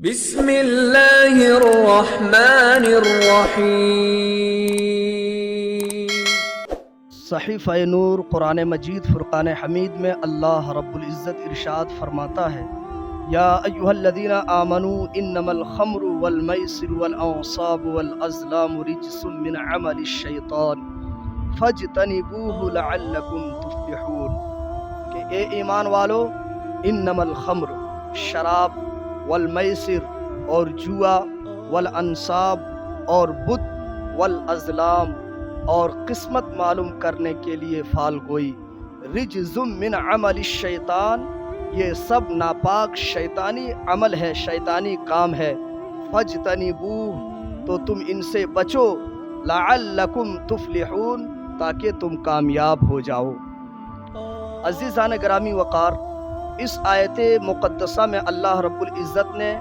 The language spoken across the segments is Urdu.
بسم اللہ الرحمن الرحیم۔ صحیفہ نور قرآن مجید فرقان حمید میں اللہ رب العزت ارشاد فرماتا ہے، یا ایھا الذین آمنوا انما الخمر والمیسر والانصاب والازلام رجس من عمل الشیطان فاجتنبوہ لعلکم تفلحون، کہ اے ایمان والو، انما الخمر شراب، والمیسر اور جوا، والانصاب اور بت، والازلام اور قسمت معلوم کرنے کے لیے فال گوئی، رجز من عمل الشیطان، یہ سب ناپاک شیطانی عمل ہے، شیطانی کام ہے، فاجتنبوہ، تو تم ان سے بچو، لعلکم تفلحون، تاکہ تم کامیاب ہو جاؤ۔ عزیزان گرامی وقار، اس آیت مقدسہ میں اللہ رب العزت نے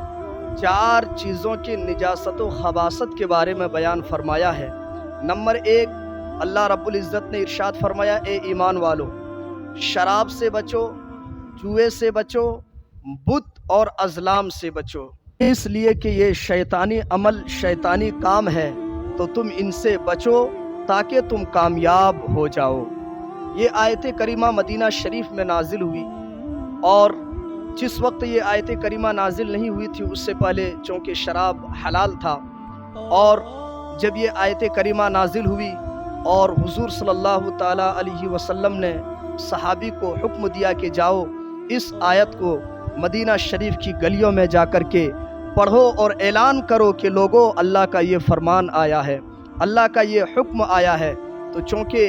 4 چیزوں کی نجاست و خباثت کے بارے میں بیان فرمایا ہے۔ نمبر 1، اللہ رب العزت نے ارشاد فرمایا، اے ایمان والو، شراب سے بچو، جوئے سے بچو، بت اور ازلام سے بچو، اس لیے کہ یہ شیطانی عمل، شیطانی کام ہے، تو تم ان سے بچو تاکہ تم کامیاب ہو جاؤ۔ یہ آیت کریمہ مدینہ شریف میں نازل ہوئی، اور جس وقت یہ آیت کریمہ نازل نہیں ہوئی تھی اس سے پہلے چونکہ شراب حلال تھا، اور جب یہ آیت کریمہ نازل ہوئی اور حضور صلی اللہ تعالیٰ علیہ وسلم نے صحابی کو حکم دیا کہ جاؤ اس آیت کو مدینہ شریف کی گلیوں میں جا کر کے پڑھو اور اعلان کرو کہ لوگوں، اللہ کا یہ فرمان آیا ہے، اللہ کا یہ حکم آیا ہے، تو چونکہ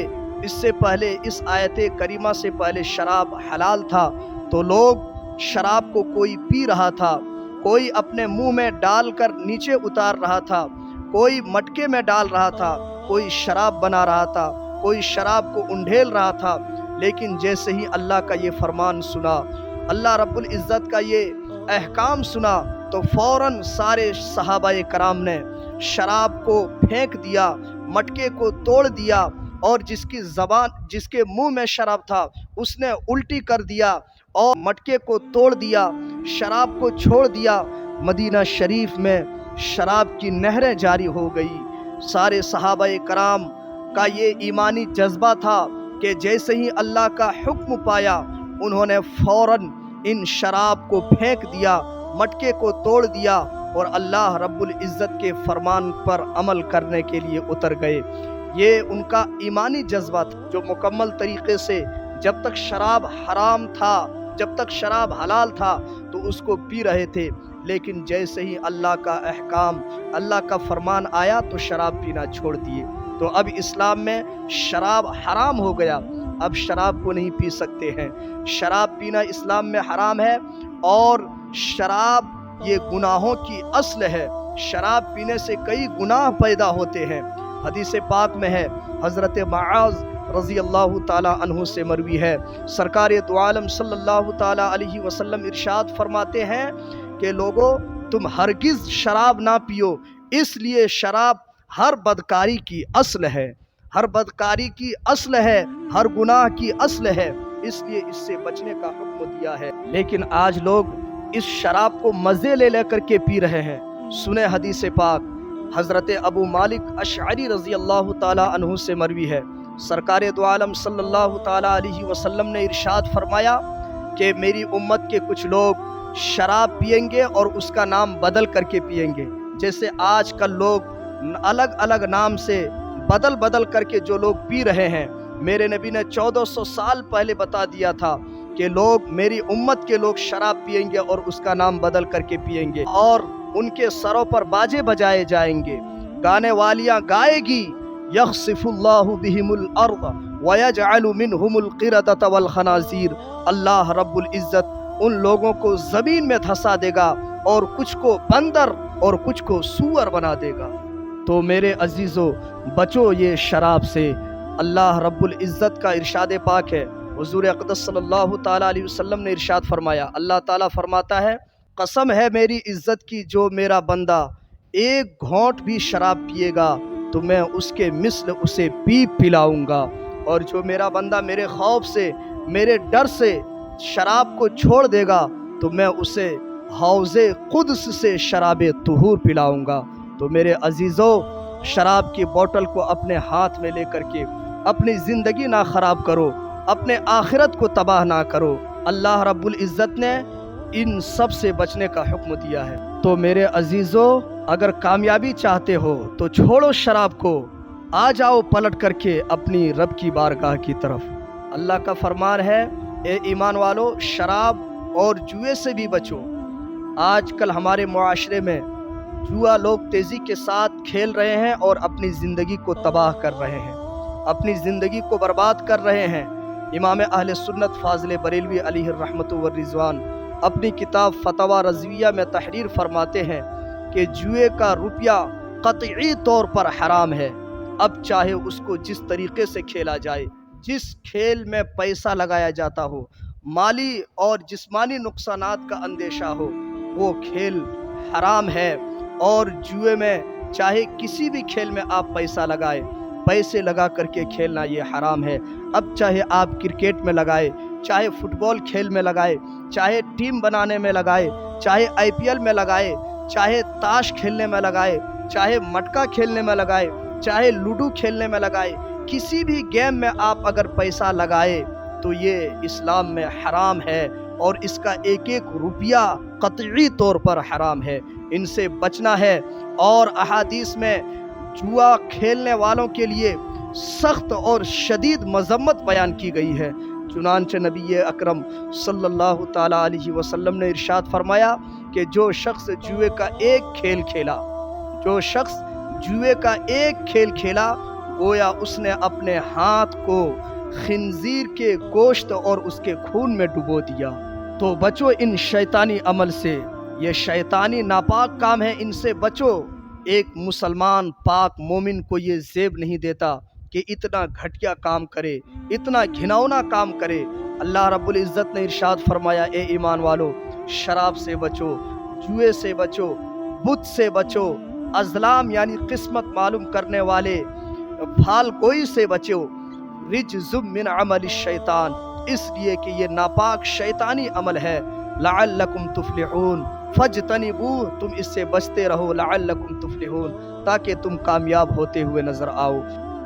اس سے پہلے، اس آیت کریمہ سے پہلے شراب حلال تھا، تو لوگ شراب کو کوئی پی رہا تھا، کوئی اپنے منہ میں ڈال کر نیچے اتار رہا تھا، کوئی مٹکے میں ڈال رہا تھا، کوئی شراب بنا رہا تھا، کوئی شراب کو انڈھیل رہا تھا، لیکن جیسے ہی اللہ کا یہ فرمان سنا، اللہ رب العزت کا یہ احکام سنا، تو فوراً سارے صحابہ کرام نے شراب کو پھینک دیا، مٹکے کو توڑ دیا، اور جس کے منہ میں شراب تھا اس نے الٹی کر دیا اور مٹکے کو توڑ دیا، شراب کو چھوڑ دیا۔ مدینہ شریف میں شراب کی نہریں جاری ہو گئی۔ سارے صحابہ کرام کا یہ ایمانی جذبہ تھا کہ جیسے ہی اللہ کا حکم پایا، انہوں نے فوراً ان شراب کو پھینک دیا، مٹکے کو توڑ دیا، اور اللہ رب العزت کے فرمان پر عمل کرنے کے لیے اتر گئے۔ یہ ان کا ایمانی جذبہ تھا جو مکمل طریقے سے، جب تک شراب حرام تھا، جب تک شراب حلال تھا تو اس کو پی رہے تھے، لیکن جیسے ہی اللہ کا احکام، اللہ کا فرمان آیا تو شراب پینا چھوڑ دیے۔ تو اب اسلام میں شراب حرام ہو گیا، اب شراب کو نہیں پی سکتے ہیں، شراب پینا اسلام میں حرام ہے، اور شراب یہ گناہوں کی اصل ہے، شراب پینے سے کئی گناہ پیدا ہوتے ہیں۔ حدیث پاک میں ہے، حضرت معاذ رضی اللہ تعالیٰ عنہ سے مروی ہے، سرکار دو عالم صلی اللہ تعالیٰ علیہ وسلم ارشاد فرماتے ہیں کہ لوگوں، تم ہرگز شراب نہ پیو، اس لیے شراب ہر بدکاری کی اصل ہے، ہر بدکاری کی اصل ہے، ہر گناہ کی اصل ہے، اس لیے اس سے بچنے کا حکم دیا ہے۔ لیکن آج لوگ اس شراب کو مزے لے کر کے پی رہے ہیں۔ سنیں حدیث پاک، حضرت ابو مالک اشعری رضی اللہ تعالیٰ عنہ سے مروی ہے، سرکار دو عالم صلی اللہ تعالیٰ علیہ وسلم نے ارشاد فرمایا کہ میری امت کے کچھ لوگ شراب پئیں گے اور اس کا نام بدل کر کے پئیں گے، جیسے آج کل لوگ الگ الگ نام سے بدل کر کے جو لوگ پی رہے ہیں۔ میرے نبی نے 1400 سال پہلے بتا دیا تھا کہ لوگ، میری امت کے لوگ شراب پئیں گے اور اس کا نام بدل کر کے پئیں گے، اور ان کے سروں پر باجے بجائے جائیں گے، گانے والیاں گائے گی، یخسف اللہ بہم الارض ویجعل منہم القردۃ والخنازیر، اللہ رب العزت ان لوگوں کو زمین میں دھسا دے گا، اور کچھ کو بندر اور کچھ کو سور بنا دے گا۔ تو میرے عزیزو، بچو یہ شراب سے۔ اللہ رب العزت کا ارشاد پاک ہے، حضور اقدس صلی اللہ تعالیٰ علیہ وسلم نے ارشاد فرمایا، اللہ تعالیٰ فرماتا ہے، قسم ہے میری عزت کی، جو میرا بندہ ایک گھونٹ بھی شراب پیے گا تو میں اس کے مثل اسے پلاؤں گا، اور جو میرا بندہ میرے خوف سے، میرے ڈر سے شراب کو چھوڑ دے گا تو میں اسے حوض قدس سے شراب طہور پلاؤں گا۔ تو میرے عزیزو، شراب کی بوتل کو اپنے ہاتھ میں لے کر کے اپنی زندگی نہ خراب کرو، اپنے آخرت کو تباہ نہ کرو۔ اللہ رب العزت نے ان سب سے بچنے کا حکم دیا ہے۔ تو میرے عزیزو، اگر کامیابی چاہتے ہو تو چھوڑو شراب کو، آ جاؤ پلٹ کر کے اپنی رب کی بارگاہ کی طرف۔ اللہ کا فرمان ہے، اے ایمان والو، شراب اور جوئے سے بھی بچو۔ آج کل ہمارے معاشرے میں جوا لوگ تیزی کے ساتھ کھیل رہے ہیں اور اپنی زندگی کو تباہ کر رہے ہیں، اپنی زندگی کو برباد کر رہے ہیں۔ امام اہل سنت فاضل بریلوی علیہ الرحمۃ والرضوان اپنی کتاب فتاوی رضویہ میں تحریر فرماتے ہیں کہ جوئے کا روپیہ قطعی طور پر حرام ہے، اب چاہے اس کو جس طریقے سے کھیلا جائے، جس کھیل میں پیسہ لگایا جاتا ہو، مالی اور جسمانی نقصانات کا اندیشہ ہو، وہ کھیل حرام ہے۔ اور جوئے میں چاہے کسی بھی کھیل میں آپ پیسہ لگائے، پیسے لگا کر کے کھیلنا یہ حرام ہے۔ اب چاہے آپ کرکٹ میں لگائے، چاہے فٹ بال کھیل میں لگائے، چاہے ٹیم بنانے میں لگائے، چاہے IPL میں لگائے، چاہے تاش کھیلنے میں لگائے، چاہے مٹکا کھیلنے میں لگائے، چاہے لوڈو کھیلنے میں لگائے، کسی بھی گیم میں آپ اگر پیسہ لگائے تو یہ اسلام میں حرام ہے، اور اس کا ایک ایک روپیہ قطعی طور پر حرام ہے۔ ان سے بچنا ہے۔ اور احادیث میں جوا کھیلنے والوں کے لیے سخت اور شدید مذمت بیان کی گئی ہے۔ چنانچہ نبی اکرم صلی اللہ تعالی علیہ وسلم نے ارشاد فرمایا کہ جو شخص جوئے کا ایک کھیل کھیلا گویا اس نے اپنے ہاتھ کو خنزیر کے گوشت اور اس کے خون میں ڈبو دیا۔ تو بچو ان شیطانی عمل سے، یہ شیطانی ناپاک کام ہے، ان سے بچو۔ ایک مسلمان پاک مومن کو یہ زیب نہیں دیتا کہ اتنا گھٹیا کام کرے، اتنا گھناؤنا کام کرے۔ اللہ رب العزت نے ارشاد فرمایا، اے ایمان والو، شراب سے بچو، جوئے سے بچو، بت سے بچو، ازلام یعنی قسمت معلوم کرنے والے پھال گوئی سے بچو۔ رجز من عمل الشیطان، اس لیے کہ یہ ناپاک شیطانی عمل ہے۔ لعلکم تفلحون فاجتنبوہ، تم اس سے بچتے رہو، لعلکم تفلحون، تاکہ تم کامیاب ہوتے ہوئے نظر آؤ۔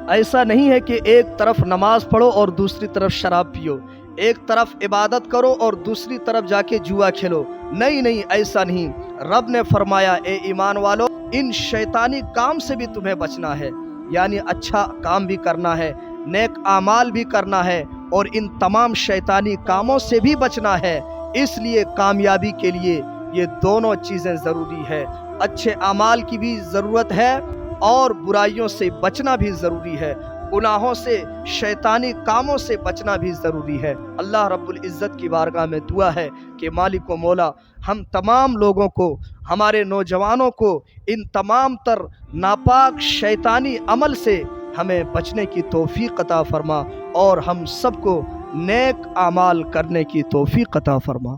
ایسا نہیں ہے کہ ایک طرف نماز پڑھو اور دوسری طرف شراب پیو، ایک طرف عبادت کرو اور دوسری طرف جا کے جوا کھیلو، نہیں، ایسا نہیں۔ رب نے فرمایا، اے ایمان والو، ان شیطانی کام سے بھی تمہیں بچنا ہے، یعنی اچھا کام بھی کرنا ہے، نیک اعمال بھی کرنا ہے، اور ان تمام شیطانی کاموں سے بھی بچنا ہے۔ اس لیے کامیابی کے لیے یہ دونوں چیزیں ضروری ہے، اچھے اعمال کی بھی ضرورت ہے اور برائیوں سے بچنا بھی ضروری ہے، گناہوں سے، شیطانی کاموں سے بچنا بھی ضروری ہے۔ اللہ رب العزت کی بارگاہ میں دعا ہے کہ مالک و مولا ہم تمام لوگوں کو، ہمارے نوجوانوں کو ان تمام تر ناپاک شیطانی عمل سے ہمیں بچنے کی توفیق عطا فرما، اور ہم سب کو نیک اعمال کرنے کی توفیق عطا فرما۔